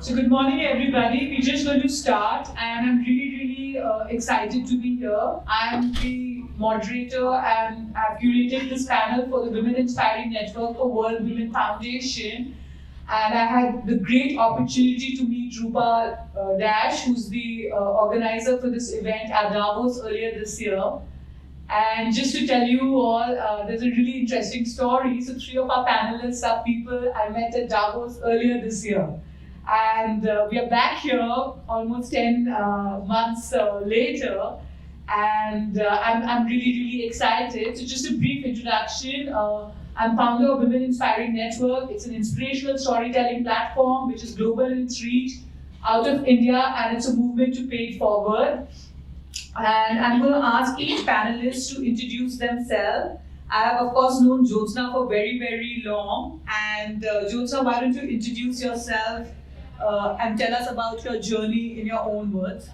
So good morning everybody, we're just going to start and I'm really excited to be here. I'm the moderator and I've curated this panel for the Women Inspiring Network for World Women Foundation, and I had the great opportunity to meet Rupa Dash, who's the organizer for this event at Davos earlier this year. And just to tell you all, there's a really interesting story. So 3 of our panelists are people I met at Davos earlier this year. And we are back here almost 10 months later. And I'm really excited. So just a brief introduction. I'm founder of Women Inspiring Network. It's an inspirational storytelling platform which is global in its reach, out of India, and it's a movement to pay it forward. And I'm going to ask each panelist to introduce themselves. I have, of course, known JYOTSANA for very long. And JYOTSANA, why don't you introduce yourself and tell us about your journey in your own words?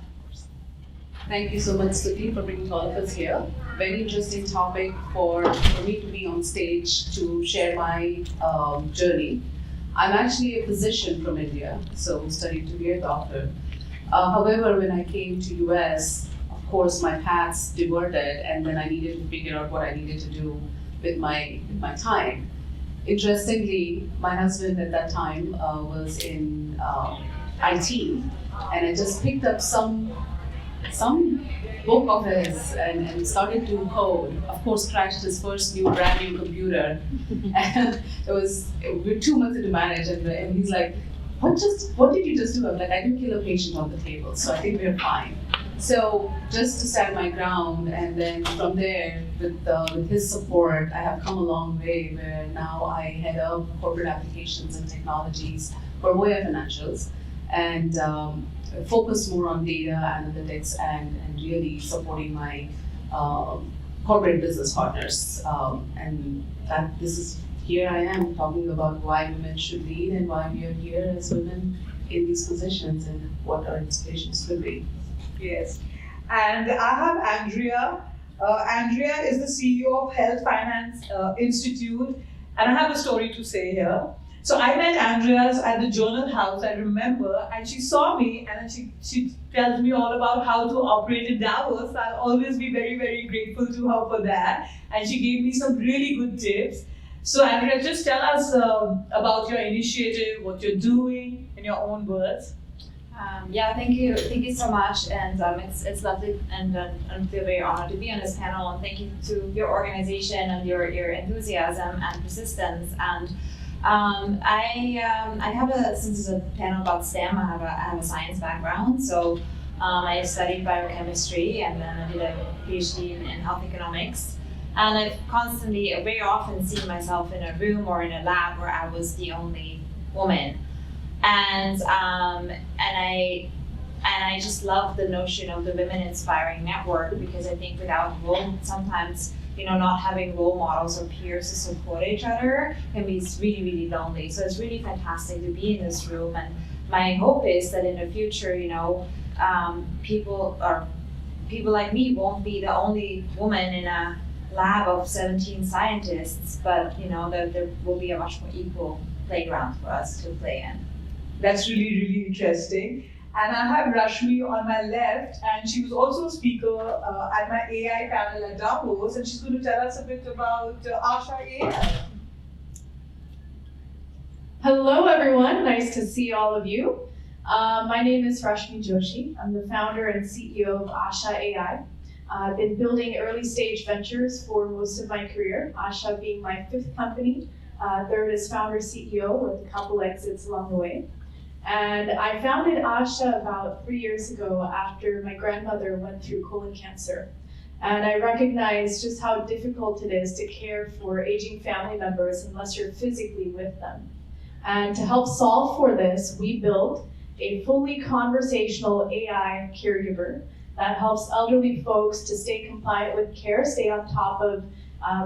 Thank you so much, STUTI, for bringing all of us here. Very interesting topic for me to be on stage to share my journey. I'm actually a physician from India, so studied to be a doctor. However, when I came to US, of course, my paths diverted, and then I needed to figure out what I needed to do with my time. Interestingly, my husband at that time was in IT, and I just picked up some book of his and started to code. Of course, crashed his first brand new computer, and we were 2 months into marriage, and he's like, what did you just do? I'm like, I didn't kill a patient on the table, so I think we're fine. So just to stand my ground, and then from there, with his support, I have come a long way where now I head up corporate applications and technologies for Voya Financials, and focus more on data analytics and really supporting my corporate business partners. And that here I am talking about why women should lead and why we are here as women in these positions and what our inspirations could be. Yes. And I have Andrea. Andrea is the CEO of Health Finance Institute, and I have a story to say here. So I met Andrea at the Journal House, I remember, and she saw me and she tells me all about how to operate in Davos. I'll always be very grateful to her for that. And she gave me some really good tips. So Andrea, just tell us about your initiative, what you're doing in your own words. Yeah, thank you so much, and it's lovely, and I feel very honored to be on this panel. And thank you to your organization and your enthusiasm and persistence. And I have since it's a panel about STEM, I have a science background. So I studied biochemistry, and then I did a PhD in health economics. And I've constantly, very often, seen myself in a room or in a lab where I was the only woman. And I just love the notion of the Women Inspiring Network, because I think without sometimes not having role models or peers to support each other can be really lonely. So it's really fantastic to be in this room, and my hope is that in the future, people like me won't be the only woman in a lab of 17 scientists, but that there will be a much more equal playground for us to play in. That's really interesting. And I have RASHMI on my left, and she was also a speaker at my AI panel at Davos, and she's going to tell us a bit about Asha AI. Hello everyone, nice to see all of you. My name is RASHMI JOSHI. I'm the founder and CEO of Asha AI. I've been building early stage ventures for most of my career, Asha being my 5th company, 3rd as founder CEO with a couple exits along the way. And I founded Asha about 3 years ago after my grandmother went through colon cancer. And I recognized just how difficult it is to care for aging family members unless you're physically with them. And to help solve for this, we built a fully conversational AI caregiver that helps elderly folks to stay compliant with care, stay on top of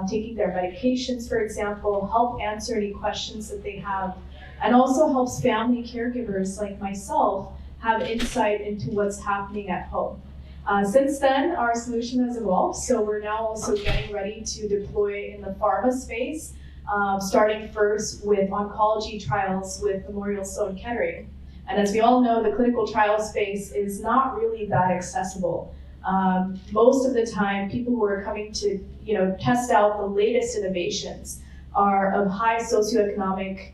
taking their medications, for example, help answer any questions that they have, and also helps family caregivers like myself have insight into what's happening at home. Since then, our solution has evolved, so we're now also getting ready to deploy in the pharma space, starting first with oncology trials with Memorial Sloan Kettering. And as we all know, the clinical trial space is not really that accessible. Most of the time, people who are coming to test out the latest innovations are of high socioeconomic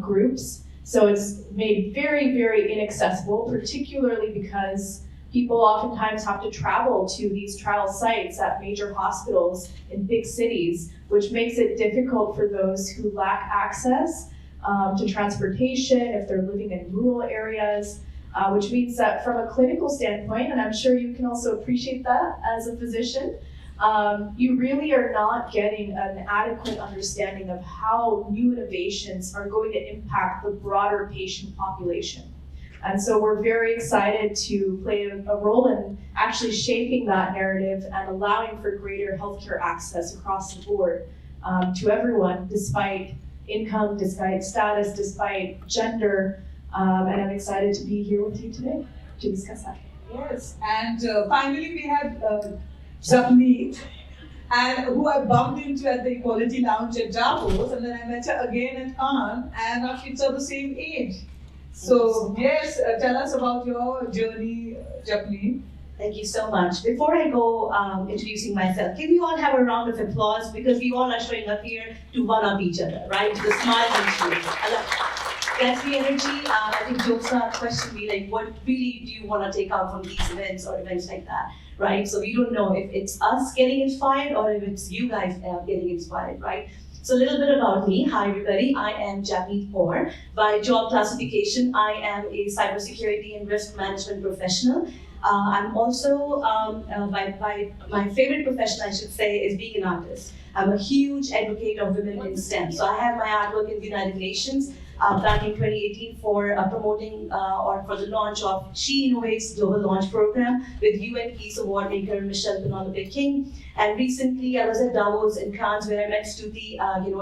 groups. So it's made very, very inaccessible, particularly because people oftentimes have to travel to these trial sites at major hospitals in big cities, which makes it difficult for those who lack access to transportation, if they're living in rural areas, which means that from a clinical standpoint, and I'm sure you can also appreciate that as a physician, you really are not getting an adequate understanding of how new innovations are going to impact the broader patient population. And so we're very excited to play a role in actually shaping that narrative and allowing for greater healthcare access across the board to everyone, despite income, despite status, despite gender. And I'm excited to be here with you today to discuss that. Yes, and finally we have JAPNEET, and who I bumped into at the Equality Lounge at Davos, and then I met her again at Cannes, and our kids are the same age. So yes, tell us about your journey, JAPNEET. Thank you so much. Before I go introducing myself, can we all have a round of applause, because we all are showing up here to one-up each other, right? To the smile and cheer. That's the energy. I think JOSHI questioned me, like, what really do you want to take out from these events or events like that, right? So we don't know if it's us getting inspired or if it's you guys getting inspired, right? So a little bit about me. Hi everybody, I am JAPNEET KAUR. By job classification, I am a cybersecurity and risk management professional. I'm also, by my favorite profession, I should say, is being an artist. I'm a huge advocate of women in STEM. So I have my artwork in the United Nations back in 2018 for promoting or for the launch of She Innovates Global Launch Program with UN Peace Award maker Michelle Penelope King. And recently I was at Davos in France where I met STUTI,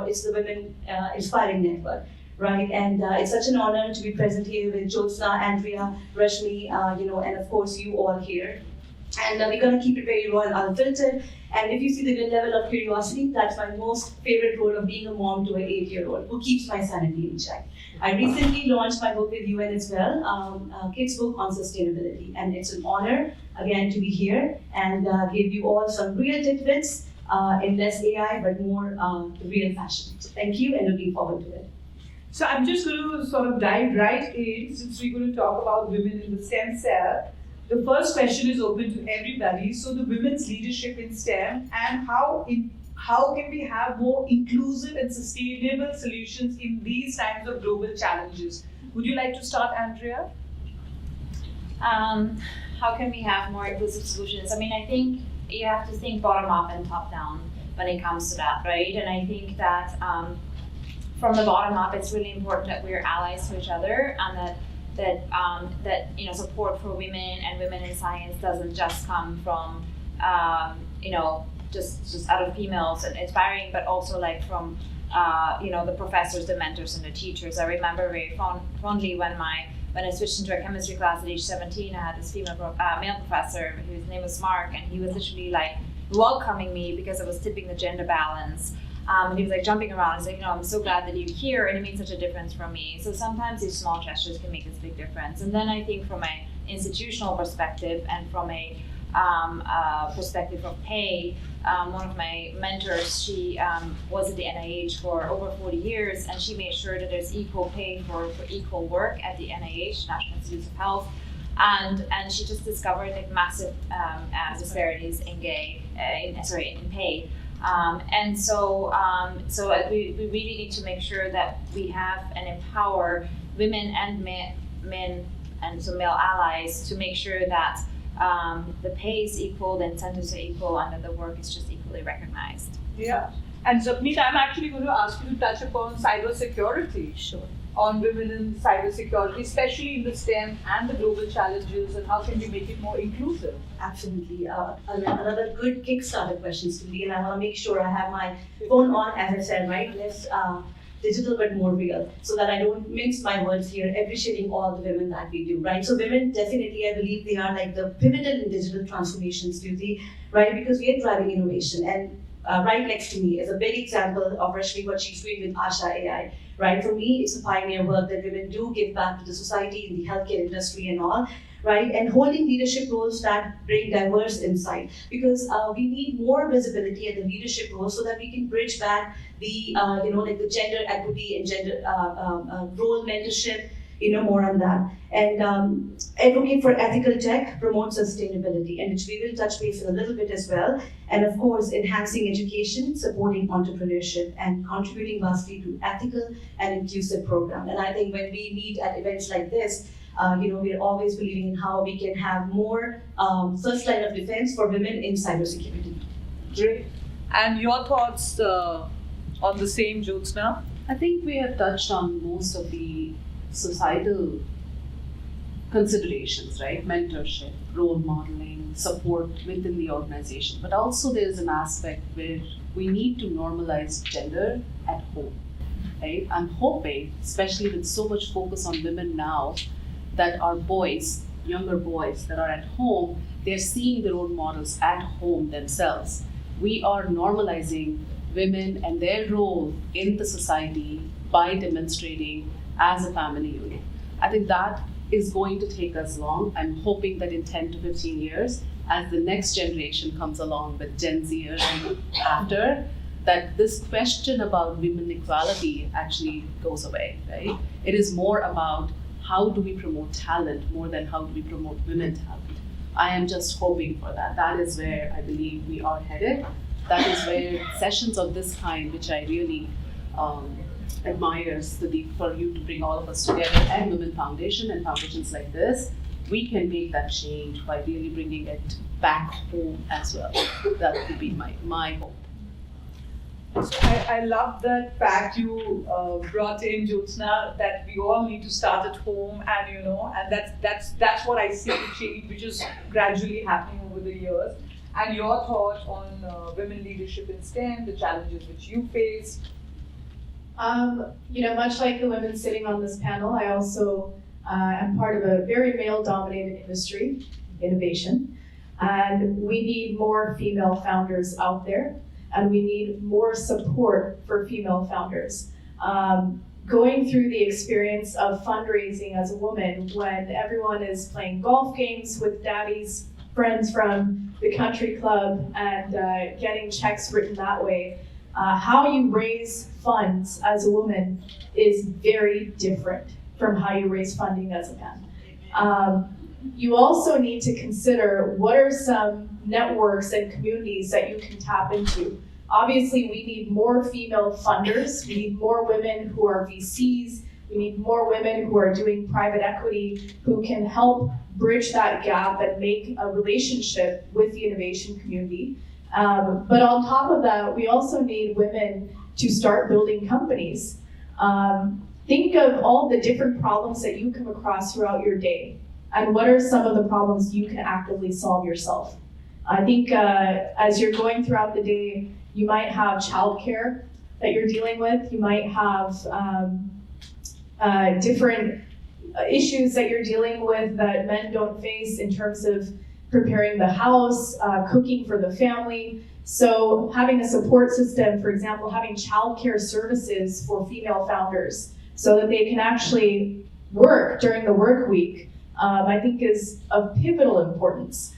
it's the Women Inspiring Network. Right, and it's such an honor to be present here with JYOTSANA, ANDREA, RASHMI, and of course you all here. And we're going to keep it very raw and unfiltered. And if you see the level of curiosity, that's my most favorite role of being a mom to an 8-year-old who keeps my sanity in check. I recently launched my book with UN as well, kids book on sustainability. And it's an honor, again, to be here and give you all some real tidbits in less AI, but more real fashion. So thank you and looking forward to it. So I'm just going to sort of dive right in, since we're going to talk about women in the STEM cell. The first question is open to everybody. So the women's leadership in STEM, and how can we have more inclusive and sustainable solutions in these times of global challenges? Would you like to start, ANDREA? How can we have more inclusive solutions? I mean, I think you have to think bottom up and top down when it comes to that, right? And I think that from the bottom up, it's really important that we're allies to each other, and that support for women and women in science doesn't just come from just out of females and inspiring, but also like from the professors, the mentors, and the teachers. I remember very fondly when I switched into a chemistry class at age 17, I had this male professor whose name was Mark, and he was literally like welcoming me because I was tipping the gender balance. And he was like jumping around. He's like, I'm so glad that you're here, and it made such a difference for me. So sometimes these small gestures can make this big difference. And then I think from an institutional perspective and from a perspective of pay, one of my mentors, she was at the NIH for over 40 years, and she made sure that there's equal pay for equal work at the NIH, National Institutes of Health. And she just discovered like massive disparities in pay. And so we really need to make sure that we have and empower women and men and so male allies to make sure that the pay is equal, the incentives are equal, and that the work is just equally recognized. Yeah. And JAPNEET, I'm actually going to ask you to touch upon cybersecurity. Sure. On women in cybersecurity, especially in the STEM and the global challenges, and how can we make it more inclusive? Absolutely. Another good Kickstarter question, Stuti, and I want to make sure I have my phone on, as I said, right? Less digital but more real, so that I don't mince my words here, appreciating all the women that we do, right? So women definitely, I believe they are like the pivotal in digital transformation, Stuti, right? Because we are driving innovation, and right next to me is a big example of RASHMI, what she's doing with Asha AI, right? For me, it's a pioneer work that women do give back to the society in the healthcare industry and all, right? And holding leadership roles that bring diverse insight, because we need more visibility at the leadership roles so that we can bridge back the, like the gender equity and gender role mentorship, more on that. And advocate for ethical tech, promote sustainability, and which we will touch base on a little bit as well. And of course, enhancing education, supporting entrepreneurship, and contributing vastly to ethical and inclusive programs. And I think when we meet at events like this, we're always believing in how we can have more first line of defense for women in cybersecurity. Great. And your thoughts on the same, Jyotsana? I think we have touched on most of the societal considerations, right? Mentorship, role modeling, support within the organization. But also there's an aspect where we need to normalize gender at home, right? I'm hoping, especially with so much focus on women now, that our boys, younger boys that are at home, they're seeing the role models at home themselves. We are normalizing women and their role in the society by demonstrating as a family unit. I think that is going to take us long. I'm hoping that in 10 to 15 years, as the next generation comes along with Gen Z and after, that this question about women equality actually goes away, right? It is more about how do we promote talent more than how do we promote women talent. I am just hoping for that. That is where I believe we are headed. That is where sessions of this kind, which I really admire, Stuti, for you to bring all of us together, and Women Foundation and foundations like this, we can make that change by really bringing it back home as well. That would be my hope. So I love that fact you brought in, Jyotsana, that we all need to start at home, and and that's what I see the change which is gradually happening over the years. And your thoughts on women leadership in STEM, the challenges which you face. Much like the women sitting on this panel, I also am part of a very male-dominated industry, innovation, and we need more female founders out there, and we need more support for female founders. Going through the experience of fundraising as a woman when everyone is playing golf games with daddy's friends from the country club and getting checks written that way, how you raise funds as a woman is very different from how you raise funding as a man. You also need to consider what are some networks and communities that you can tap into. Obviously, we need more female funders. We need more women who are VCs. We need more women who are doing private equity who can help bridge that gap and make a relationship with the innovation community. But on top of that, we also need women to start building companies. Think of all the different problems that you come across throughout your day, and what are some of the problems you can actively solve yourself. I think as you're going throughout the day, you might have childcare that you're dealing with. You might have different issues that you're dealing with that men don't face in terms of preparing the house, cooking for the family. So having a support system, for example, having childcare services for female founders so that they can actually work during the work week, I think is of pivotal importance.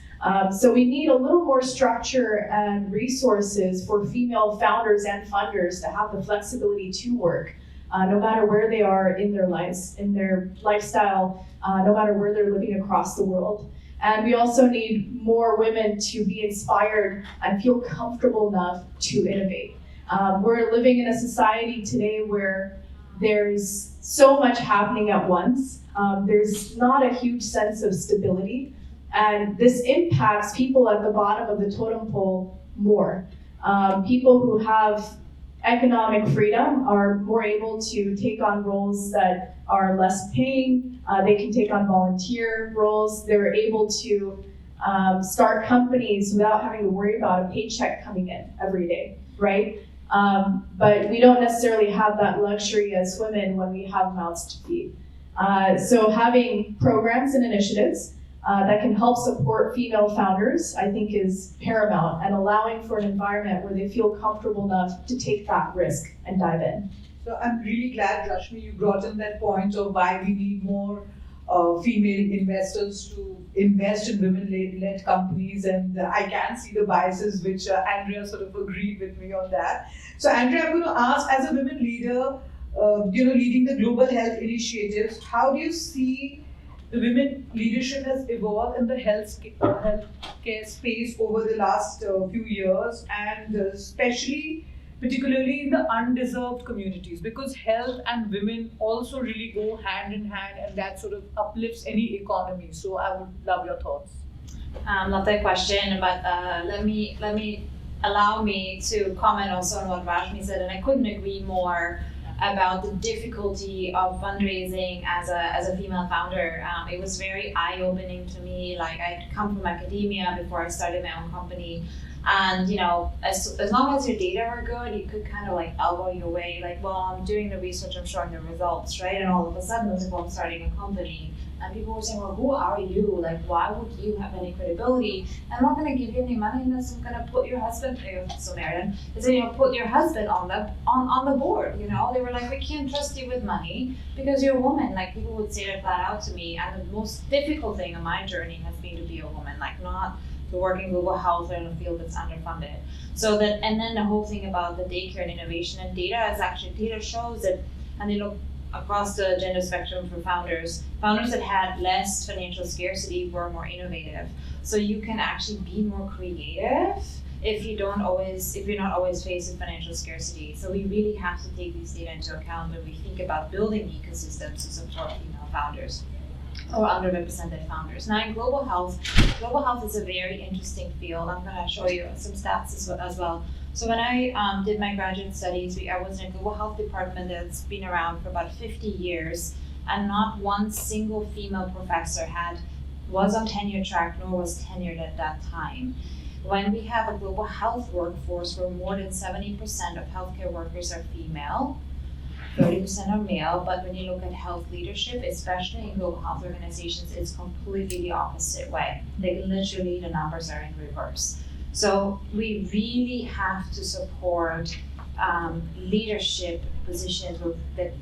So we need a little more structure and resources for female founders and funders to have the flexibility to work, no matter where they are in their lives, in their lifestyle, no matter where they're living across the world. And we also need more women to be inspired and feel comfortable enough to innovate. We're living in a society today where there's so much happening at once. There's not a huge sense of stability. And this impacts people at the bottom of the totem pole more. People who have economic freedom are more able to take on roles that are less paying. They can take on volunteer roles. They're able to start companies without having to worry about a paycheck coming in every day, right? But we don't necessarily have that luxury as women when we have mouths to feed. So having programs and initiatives that can help support female founders, I think, is paramount, and allowing for an environment where they feel comfortable enough to take that risk and dive in. So I'm really glad, Rashmi, you brought in that point of why we need more female investors to invest in women-led companies, and I can see the biases which Andrea sort of agreed with me on that. So Andrea, I'm going to ask, as a women leader, leading the global health initiatives, how do you see the women leadership has evolved in the healthcare space over the last few years, and especially particularly in the undeserved communities, because health and women also really go hand in hand, and that sort of uplifts any economy. So I would love your thoughts. Love that question, but let me allow me to comment also on what Rashmi said, and I couldn't agree more about the difficulty of fundraising as a female founder. It was very eye-opening to me. Like, I'd come from academia before I started my own company. And as long as your data were good, you could kind of like elbow your way, like, well, I'm doing the research, I'm showing the results, right? And all of a sudden, it's like, well, I'm starting a company. And people were saying, well, who are you? Like, why would you have any credibility? And I'm not going to give you any money unless I'm going to put your husband, Samaritan, put your husband on the board. They were like, we can't trust you with money because you're a woman. Like, people would say that flat out to me. And the most difficult thing in my journey has been to be a woman, like not to work in global health or in a field that's underfunded. So that, and then the whole thing about the daycare and innovation and data shows that, and they look across the gender spectrum for founders that had less financial scarcity were more innovative. So you can actually be more creative if you're not always faced with financial scarcity. So we really have to take these data into account when we think about building ecosystems to support female founders or underrepresented founders. Now in global health is a very interesting field. I'm going to show you some stats as well. So when I did my graduate studies, I was in a global health department that's been around for about 50 years, and not one single female professor was on tenure track nor was tenured at that time. When we have a global health workforce where more than 70% of healthcare workers are female, 30% are male, but when you look at health leadership, especially in global health organizations, it's completely the opposite way. Like, literally the numbers are in reverse. So we really have to support leadership positions that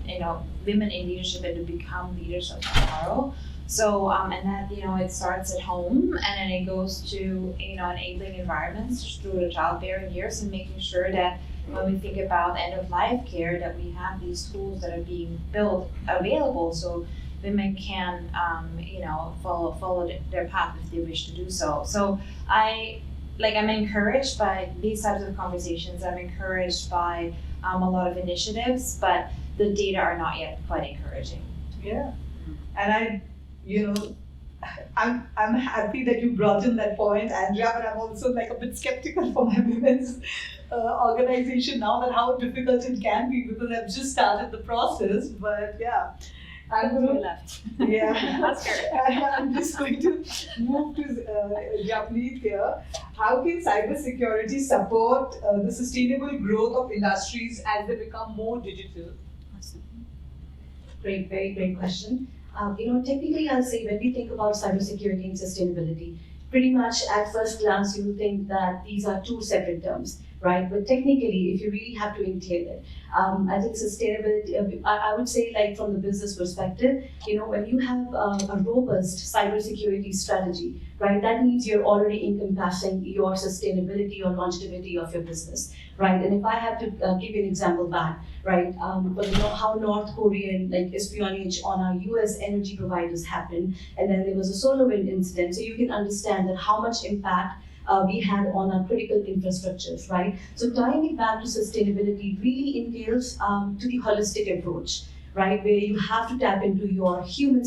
women in leadership and to become leaders of tomorrow. So and that it starts at home, and then it goes to enabling environments through the childbearing years, and making sure that when we think about end of life care, that we have these tools that are being built available so women can follow their path if they wish to do so. So I'm encouraged by these types of conversations. I'm encouraged by a lot of initiatives, but the data are not yet quite encouraging. Yeah, and I'm happy that you brought in that point, Andrea, but I'm also like a bit skeptical for my women's organization now, that how difficult it can be, because I've just started the process. But yeah, I'm just going to move to Japneet here. How can cybersecurity support the sustainable growth of industries as they become more digital? Great, very great question. Technically, I'll say when we think about cybersecurity and sustainability, pretty much at first glance, you'll think that these are two separate terms, right? But technically, if you really have to entail it, I think sustainability, I would say, like, from the business perspective, when you have a robust cybersecurity strategy, right, that means you're already encompassing your sustainability or longevity of your business, right? And if I have to give you an example back, right, how North Korean espionage on our US energy providers happened, and then there was a SolarWind incident, so you can understand that how much impact we had on our critical infrastructures, right? So tying it back to sustainability really entails to the holistic approach, right? Where you have to tap into your human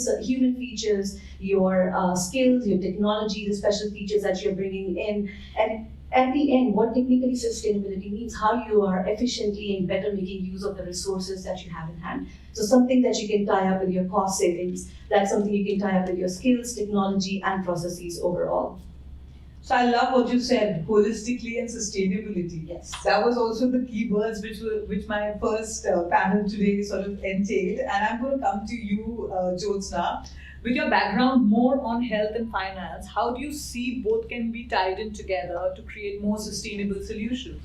features, your skills, your technology, the special features that you're bringing in, and at the end, what technically sustainability means, how you are efficiently and better making use of the resources that you have in hand. So something that you can tie up with your cost savings, that's something you can tie up with your skills, technology, and processes overall. So I love what you said, holistically and sustainability. Yes. That was also the keywords which my first panel today sort of entailed. And I'm going to come to you, JYOTSANA. With your background more on health and finance, how do you see both can be tied in together to create more sustainable solutions?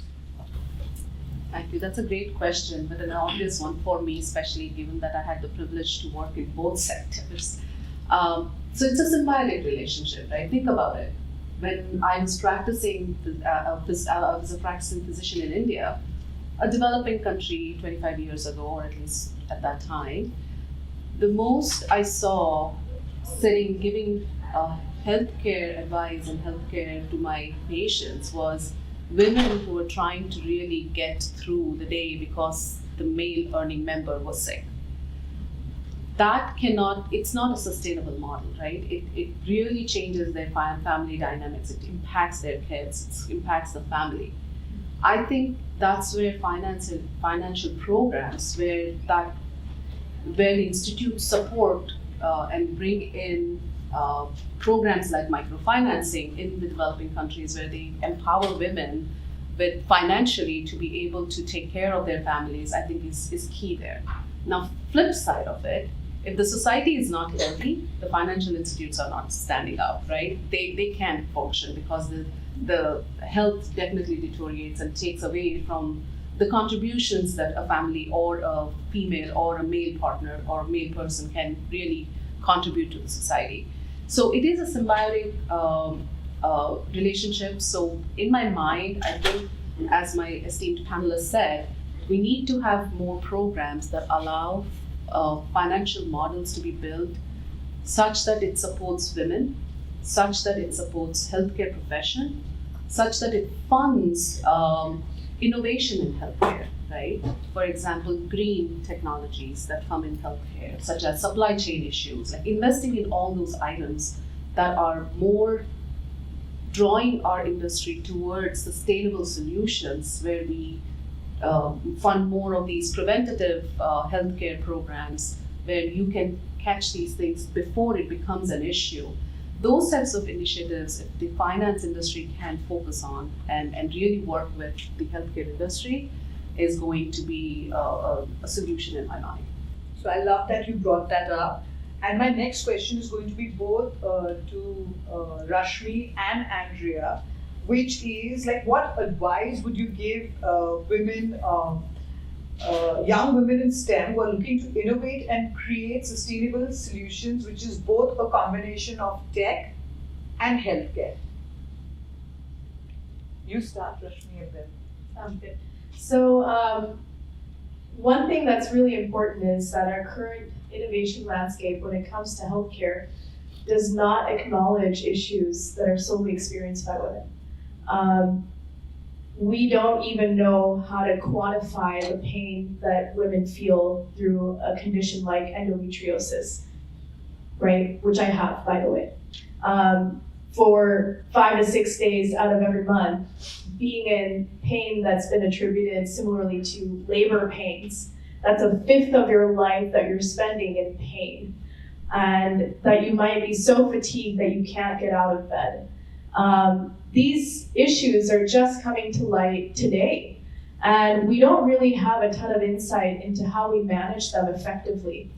Thank you. That's a great question, but an obvious one for me, especially given that I had the privilege to work in both sectors. So it's a symbiotic relationship, right? Think about it. When I was practicing, I was a practicing physician in India, a developing country 25 years ago, or at least at that time. The most I saw giving healthcare advice and healthcare to my patients was women who were trying to really get through the day because the male earning member was sick. It's not a sustainable model, right? It really changes their family dynamics. It impacts their kids, it impacts the family. I think that's where financial programs, where the institutes support and bring in programs like microfinancing in the developing countries, where they empower women with financially to be able to take care of their families, I think is key there. Now, flip side of it, if the society is not healthy, the financial institutes are not standing up, right? They can't function because the health definitely deteriorates and takes away from the contributions that a family or a female or a male partner or a male person can really contribute to the society. So it is a symbiotic relationship. So in my mind, I think, as my esteemed panelist said, we need to have more programs that allow financial models to be built such that it supports women, such that it supports healthcare profession, such that it funds innovation in healthcare, right? For example, green technologies that come in healthcare, such as supply chain issues, like investing in all those items that are more drawing our industry towards sustainable solutions, where we fund more of these preventative healthcare programs, where you can catch these things before it becomes an issue. Those types of initiatives, if the finance industry can focus on and really work with the healthcare industry, is going to be a solution in my mind. So I love that you brought that up. And my next question is going to be both to Rashmi and Andrea, which is like, what advice would you give women, young women in STEM who are looking to innovate and create sustainable solutions, which is both a combination of tech and healthcare? You start, Rashmi, and then. Sounds good. So one thing that's really important is that our current innovation landscape, when it comes to healthcare, does not acknowledge issues that are solely experienced by women. We don't even know how to quantify the pain that women feel through a condition like endometriosis, right? Which I have, by the way. For 5 to 6 days out of every month, being in pain that's been attributed similarly to labor pains. That's a fifth of your life that you're spending in pain, and that you might be so fatigued that you can't get out of bed. These issues are just coming to light today, and we don't really have a ton of insight into how we manage them effectively.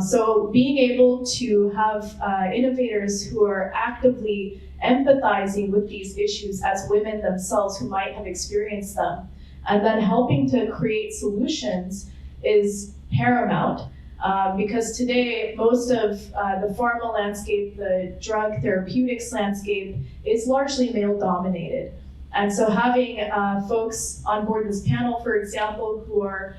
So being able to have innovators who are actively empathizing with these issues as women themselves who might have experienced them, and then helping to create solutions is paramount. Because today, most of the pharma landscape, the drug therapeutics landscape, is largely male-dominated. And so having folks on board this panel, for example, who are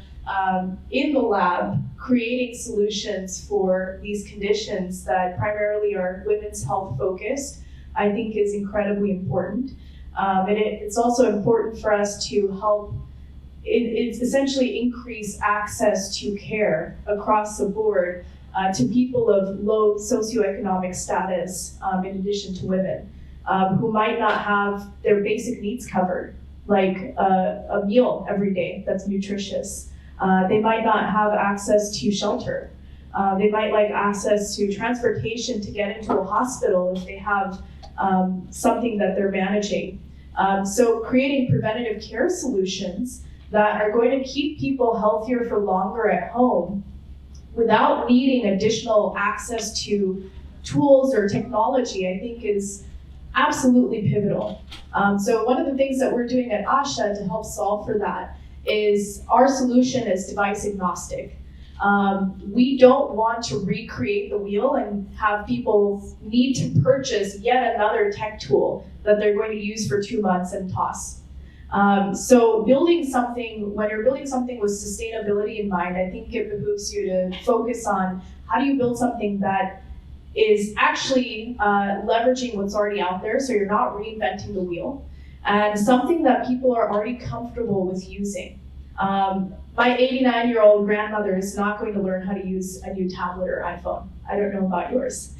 in the lab creating solutions for these conditions that primarily are women's health focused, I think is incredibly important. And it's also important for us to help it's essentially increase access to care across the board to people of low socioeconomic status, in addition to women, who might not have their basic needs covered, like a meal every day that's nutritious. They might not have access to shelter. They might like access to transportation to get into a hospital if they have something that they're managing. So creating preventative care solutions that are going to keep people healthier for longer at home without needing additional access to tools or technology, I think is absolutely pivotal. So one of the things that we're doing at ASHA to help solve for that is our solution is device agnostic. We don't want to recreate the wheel and have people need to purchase yet another tech tool that they're going to use for 2 months and toss. So building something, when you're building something with sustainability in mind, I think it behooves you to focus on how do you build something that is actually leveraging what's already out there, so you're not reinventing the wheel, and something that people are already comfortable with using. My 89-year-old grandmother is not going to learn how to use a new tablet or iPhone. I don't know about yours.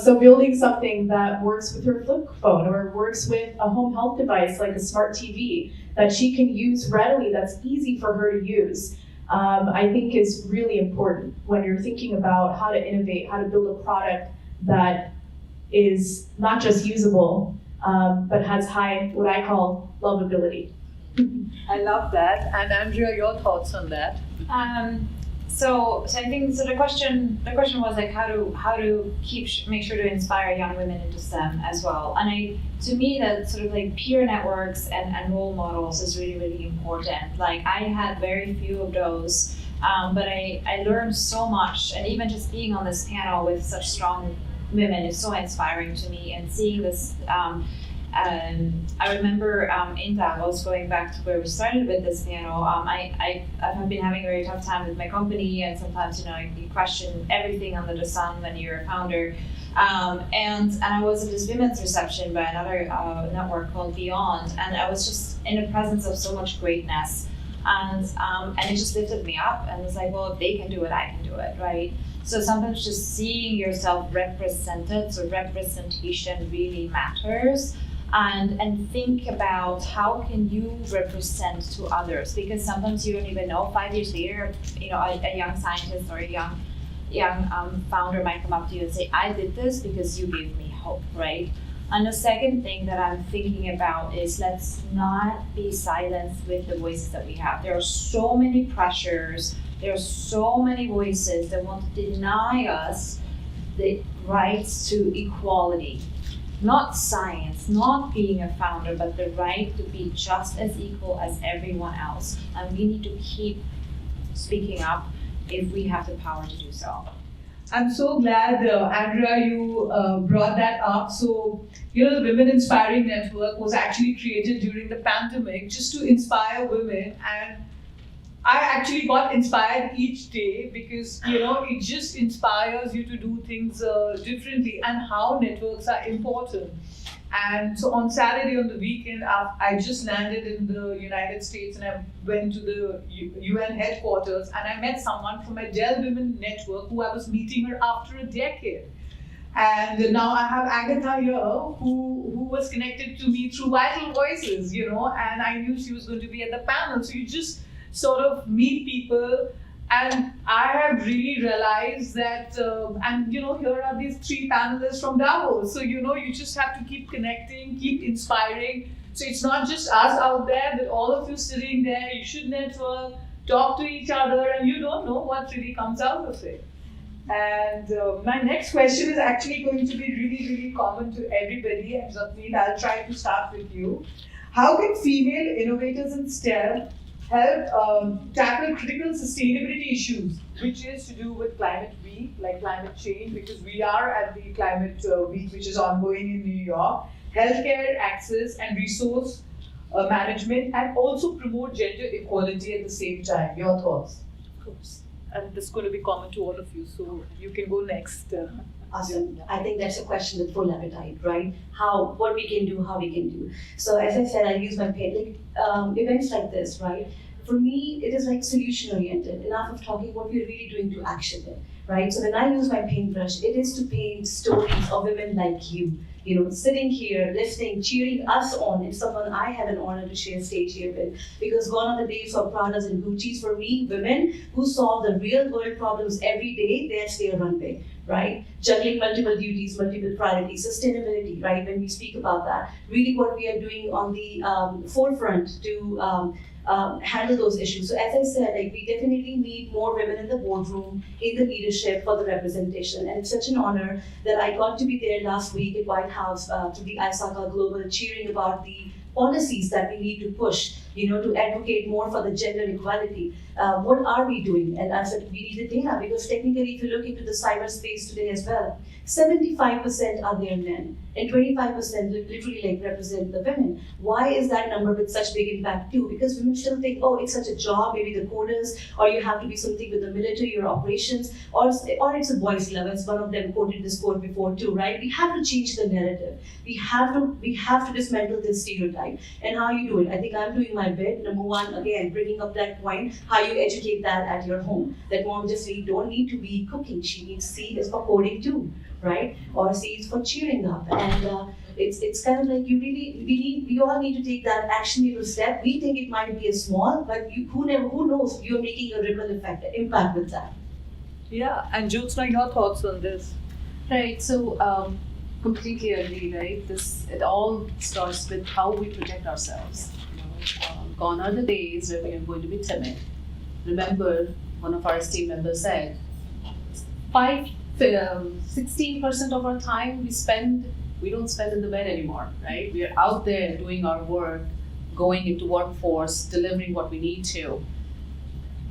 So building something that works with her flip phone or works with a home health device like a smart TV that she can use readily, that's easy for her to use, I think is really important when you're thinking about how to innovate, how to build a product that is not just usable, but has high, what I call, lovability. I love that. And Andrea, your thoughts on that? So I think the question was like how to make sure to inspire young women into STEM as well. And to me that sort of like peer networks and role models is really, really important. Like I had very few of those, but I learned so much, and even just being on this panel with such strong women is so inspiring to me, and seeing this. I remember in Davos, going back to where we started with this panel, I have been having a very tough time with my company, and sometimes you question everything under the sun when you're a founder. And I was at this women's reception by another network called Beyond, and I was just in the presence of so much greatness, and it just lifted me up, and was like, well, if they can do it, I can do it, right? So sometimes just seeing yourself represented, so representation really matters. And think about how can you represent to others, because sometimes you don't even know. 5 years later, a young scientist or a young founder might come up to you and say, I did this because you gave me hope, right? And the second thing that I'm thinking about is let's not be silenced with the voices that we have. There are so many pressures, there are so many voices that want to deny us the rights to equality. Not science, not being a founder, but the right to be just as equal as everyone else. And we need to keep speaking up if we have the power to do so. I'm so glad, Andrea, you brought that up. So, the Women Inspiring Network was actually created during the pandemic just to inspire women, and I actually got inspired each day because, it just inspires you to do things differently, and how networks are important. And so on Saturday on the weekend, I just landed in the United States, and I went to the UN headquarters, and I met someone from a Dell Women Network who I was meeting her after a decade. And now I have Agatha here who was connected to me through Vital Voices, and I knew she was going to be at the panel. So you just sort of meet people, and I have really realized that, here are these 3 panelists from Davos. So, you just have to keep connecting, keep inspiring. So it's not just us out there, but all of you sitting there, you should network, talk to each other, and you don't know what really comes out of it. And my next question is actually going to be really, really common to everybody. And Japneet, I'll try to start with you. How can female innovators in STEM help tackle critical sustainability issues, which is to do with climate week, like climate change, because we are at the climate week, which is ongoing in New York, healthcare access and resource management, and also promote gender equality at the same time. Your thoughts? Of course. And this is going to be common to all of you, so you can go next. Awesome. I think that's a question with full appetite, right? What we can do, how we can do. So as I said, I use my paint, events like this, right? For me, it is like solution oriented. Enough of talking, what we're really doing to action it, right? So when I use my paintbrush, it is to paint stories of women like you, sitting here, listening, cheering us on. It's someone I have an honor to share stage here with, because gone are the days of Pradas and Gucci's. For me, women who solve the real world problems every day, that's their runway, right? Juggling multiple duties, multiple priorities, sustainability, right? When we speak about that, really what we are doing on the forefront to handle those issues. So as I said, we definitely need more women in the boardroom, in the leadership, for the representation. And it's such an honor that I got to be there last week at White House to the ISACA Global, cheering about the policies that we need to push, to advocate more for the gender equality. What are we doing? And I said, we need the data, because technically if you look into the cyberspace today as well, 75% are there men and 25% literally represent the women. Why is that number with such big impact too? Because women still think, oh, it's such a job, maybe the coders, or you have to be something with the military or operations, or it's a boys' love, as one of them quoted this quote before too, right? We have to change the narrative. We have to dismantle this stereotype. And how you do it? I think I'm doing my bit. Number one, again, bringing up that point, how you educate that at your home. That mom just really don't need to be cooking. She needs C is for coding too, right? Or C is for cheering up. And it's kind of like we all need to take that actionable step. We think it might be a small, but who knows? You're making a ripple effect, impact with that. Yeah, and JYOTSANA, your thoughts on this? Right, so completely agree, right? It all starts with how we protect ourselves. Gone are the days where we are going to be timid. Remember, one of our esteemed members said, 16% of our time we don't spend in the bed anymore, right? We are out there doing our work, going into workforce, delivering what we need to,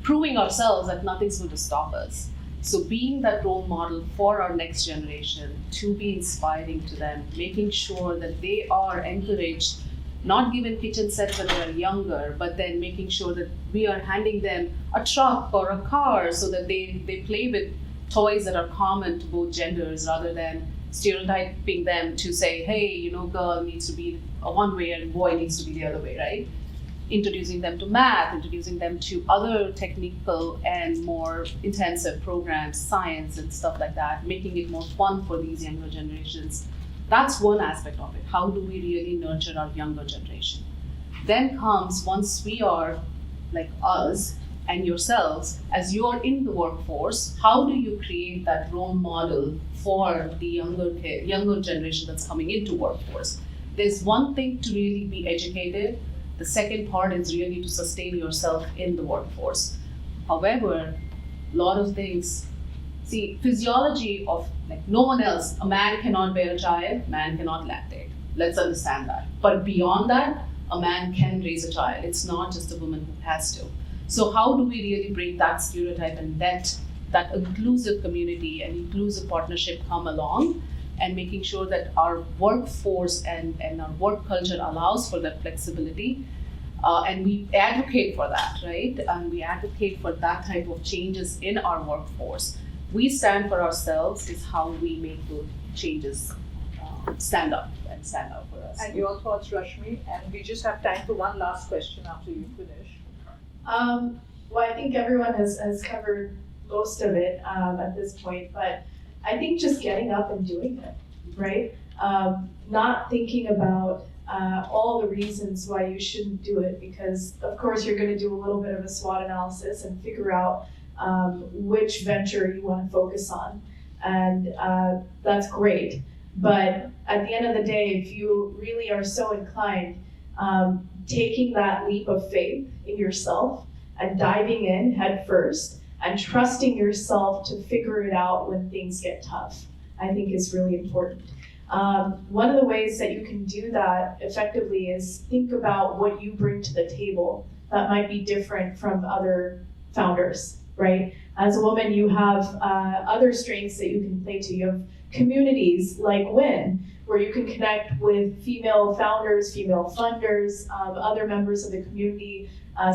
proving ourselves that nothing's going to stop us. So being that role model for our next generation, to be inspiring to them, making sure that they are encouraged, not given kitchen sets when they are younger, but then making sure that we are handing them a truck or a car so that they play with toys that are common to both genders, rather than stereotyping them to say, hey, girl needs to be a one way and boy needs to be the other way, right? Introducing them to math, introducing them to other technical and more intensive programs, science and stuff like that, making it more fun for these younger generations. That's one aspect of it. How do we really nurture our younger generation? Then comes, once we are like us and yourselves, as you're in the workforce, how do you create that role model for the younger generation that's coming into workforce? There's one thing to really be educated. The second part is really to sustain yourself in the workforce. However, a lot of things, physiology of no one else, a man cannot bear a child, man cannot lactate. Let's understand that. But beyond that, a man can raise a child. It's not just a woman who has to. So how do we really break that stereotype and that inclusive community and inclusive partnership come along, and making sure that our workforce and our work culture allows for that flexibility, and we advocate for that, right? And we advocate for that type of changes in our workforce. We stand for ourselves is how we make those changes stand up for us. And your thoughts, Rashmi? And we just have time for one last question after you finish. Well, I think everyone has covered most of it at this point, but I think just getting up and doing it, right? Not thinking about all the reasons why you shouldn't do it, because of course you're going to do a little bit of a SWOT analysis and figure out which venture you want to focus on, and that's great. But at the end of the day, if you really are so inclined, taking that leap of faith in yourself and diving in head first and trusting yourself to figure it out when things get tough, I think is really important. One of the ways that you can do that effectively is think about what you bring to the table that might be different from other founders, right? As a woman, you have other strengths that you can play to. You have communities like WIN, where you can connect with female founders, female funders, other members of the community.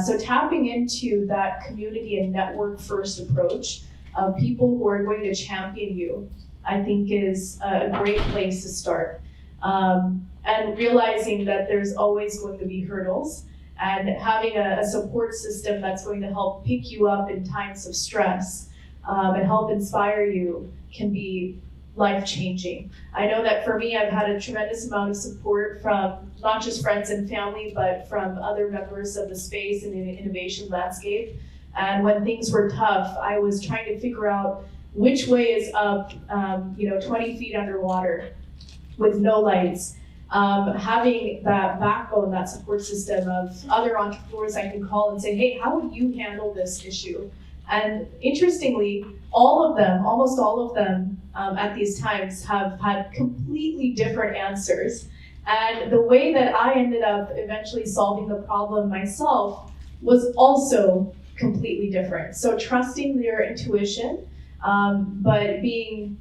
So tapping into that community and network first approach of people who are going to champion you, I think is a great place to start. And realizing that there's always going to be hurdles, and having a support system that's going to help pick you up in times of stress and help inspire you can be life-changing. I know that for me, I've had a tremendous amount of support from not just friends and family, but from other members of the space and the innovation landscape. And when things were tough, I was trying to figure out which way is up, 20 feet underwater with no lights. Having that backbone, that support system of other entrepreneurs I can call and say, hey, how would you handle this issue? And interestingly, almost all of them at these times have had completely different answers. And the way that I ended up eventually solving the problem myself was also completely different. So trusting their intuition, but being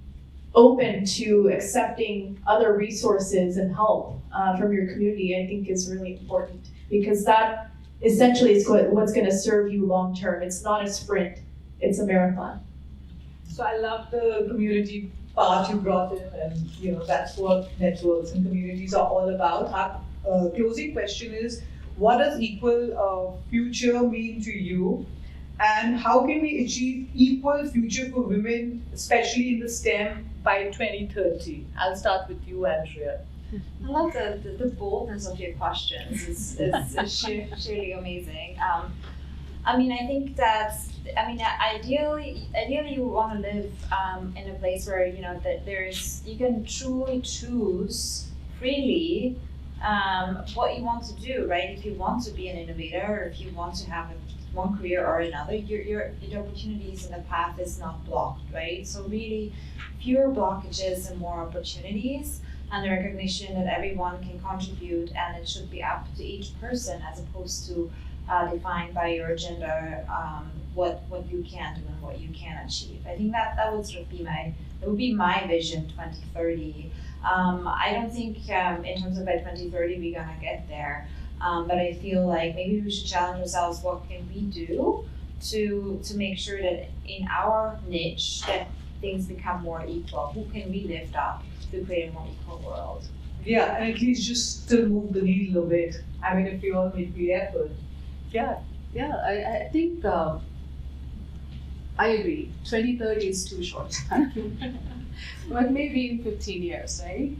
open to accepting other resources and help from your community, I think is really important, because that essentially is what's going to serve you long term. It's not a sprint, it's a marathon. So I love the community part you brought in, and that's what networks and communities are all about. Our closing question is, what does equal future mean to you, and how can we achieve equal future for women, especially in the STEM, by 2030? I'll start with you, Andrea. I love the boldness of your questions. It's surely amazing. I mean, I think ideally you want to live in a place where that you can truly choose freely what you want to do, right? If you want to be an innovator, or if you want to have one career or another, your opportunities in the path is not blocked, right? So really, fewer blockages and more opportunities, and the recognition that everyone can contribute, and it should be up to each person as opposed to defined by your gender, what you can do and what you can achieve. I think that would sort of be my vision 2030. I don't think in terms of by 2030 we're gonna get there, but I feel like maybe we should challenge ourselves. What can we do to make sure that in our niche that things become more equal? Who can we lift up to create a more equal world? Yeah, and at least just still move the needle a bit. I mean, if we all make the effort. Yeah. Yeah, I think I agree. 2030 is too short, but maybe in 15 years, right?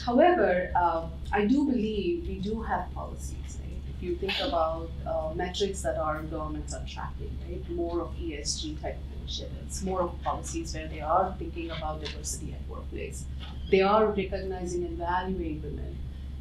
However, I do believe we do have policies, right? If you think about metrics that our governments are tracking, right? More of ESG type of initiatives, more of policies where they are thinking about diversity at workplace. They are recognizing and valuing women.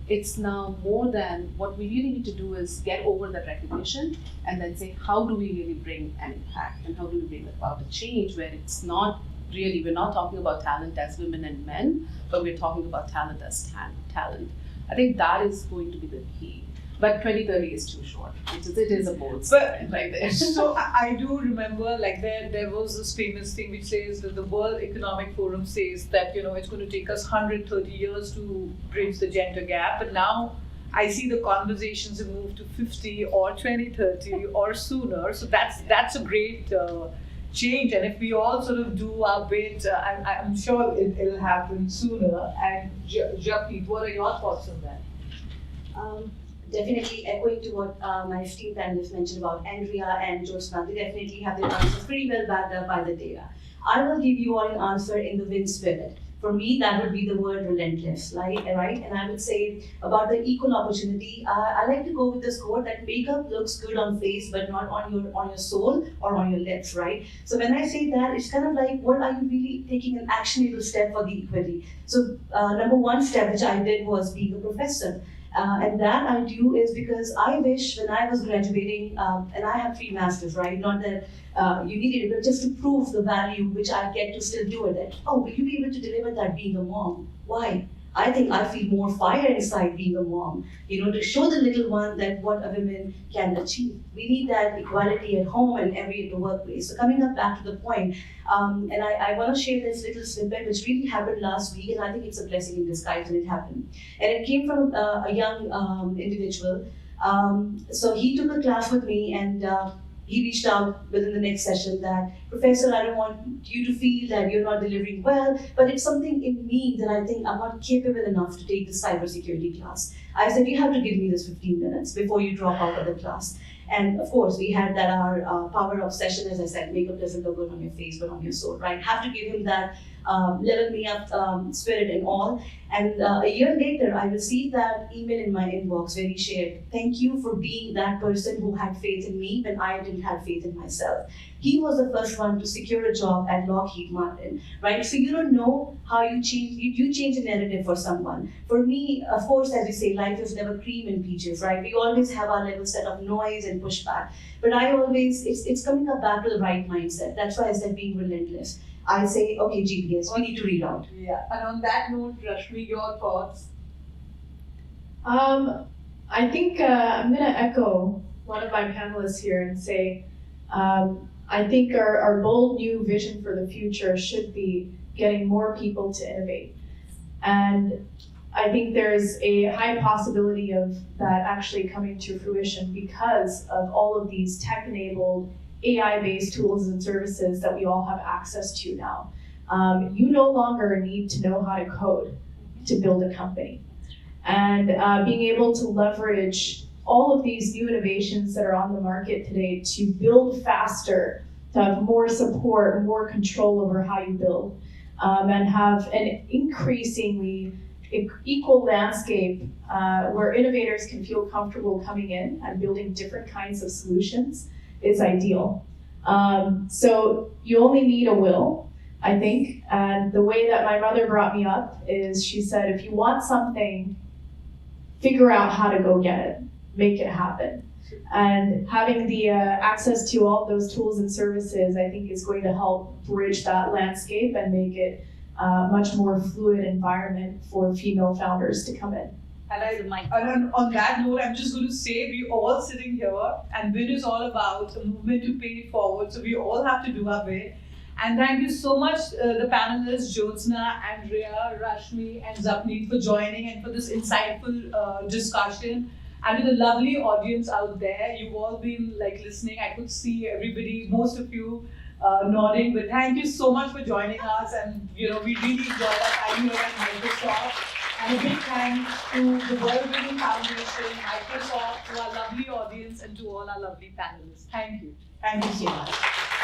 It's now more than what we really need to do is get over that recognition and then say, how do we really bring an impact, and how do we bring about a change where it's not really, we're not talking about talent as women and men, but we're talking about talent as talent. I think that is going to be the key. But 2030 is too short. It is a bold statement right there. So I do remember, like there was this famous thing which says that the World Economic Forum says that it's going to take us 130 years to bridge the gender gap, but now I see the conversations have moved to 50 or 2030 or sooner. So that's a great change, and if we all sort of do our bit, I'm sure it'll happen sooner. And Japneet, what are your thoughts on that? Definitely echoing to what my esteemed panelists mentioned about ANDREA and JOSHI, they definitely have their answers pretty well backed up by the data. I will give you all an answer in the WIN spirit. For me, that would be the word relentless, right? And I would say about the equal opportunity, I like to go with this quote that makeup looks good on face, but not on your soul or on your lips, right? So when I say that, it's kind of like, what are you really taking an actionable step for the equity? So number one step which I did was being a professor. And that I do is because I wish when I was graduating, and I have 3 masters, right? Not that you needed it, but just to prove the value which I get to still do it. That, oh, will you be able to deliver that being a mom? Why? I think I feel more fire inside being a mom, to show the little one that what a woman can achieve. We need that equality at home and in the workplace. So coming up back to the point, and I want to share this little snippet which really happened last week, and I think it's a blessing in disguise when it happened. And it came from a young individual. So he took a class with me, and he reached out within the next session that, Professor, I don't want you to feel that you're not delivering well, but it's something in me that I think I'm not capable enough to take this cybersecurity class. I said, you have to give me this 15 minutes before you drop out of the class. And of course, we had that our power of session, as I said, makeup doesn't look good on your face, but on your soul, right? Have to give him that level me up spirit and all. And a year later, I received that email in my inbox where he shared, thank you for being that person who had faith in me when I didn't have faith in myself. He was the first one to secure a job at Lockheed Martin, right? So you don't know how you change the narrative for someone. For me, of course, as we say, life is never cream and peaches, right? We always have our little set of noise and pushback. But I always, it's coming up back to the right mindset. That's why I said being relentless. I say, okay, GPS, we need to read out. Yeah, and on that note, Rashmi, your thoughts? I think I'm going to echo one of my panelists here and say, I think our bold new vision for the future should be getting more people to innovate. And I think there's a high possibility of that actually coming to fruition because of all of these tech-enabled, AI-based tools and services that we all have access to now. You no longer need to know how to code to build a company. And being able to leverage all of these new innovations that are on the market today to build faster, to have more support, more control over how you build, and have an increasingly equal landscape where innovators can feel comfortable coming in and building different kinds of solutions is ideal. So you only need a will, I think. And the way that my mother brought me up is she said, if you want something, figure out how to go get it, make it happen. And having the access to all those tools and services, I think, is going to help bridge that landscape and make it a much more fluid environment for female founders to come in. And on that note, I'm just going to say we're all sitting here, and WIN is all about a movement to pay it forward. So we all have to do our bit. And thank you so much, the panelists, JYOTSANA, ANDREA, RASHMI, and JAPNEET for joining and for this insightful discussion. And to the lovely audience out there, you've all been listening. I could see everybody, most of you nodding. But thank you so much for joining us. And we really enjoyed our time here at Microsoft. And a big thanks to the World Winning Foundation, Microsoft, to our lovely audience, and to all our lovely panelists. Thank you. Thank you so much.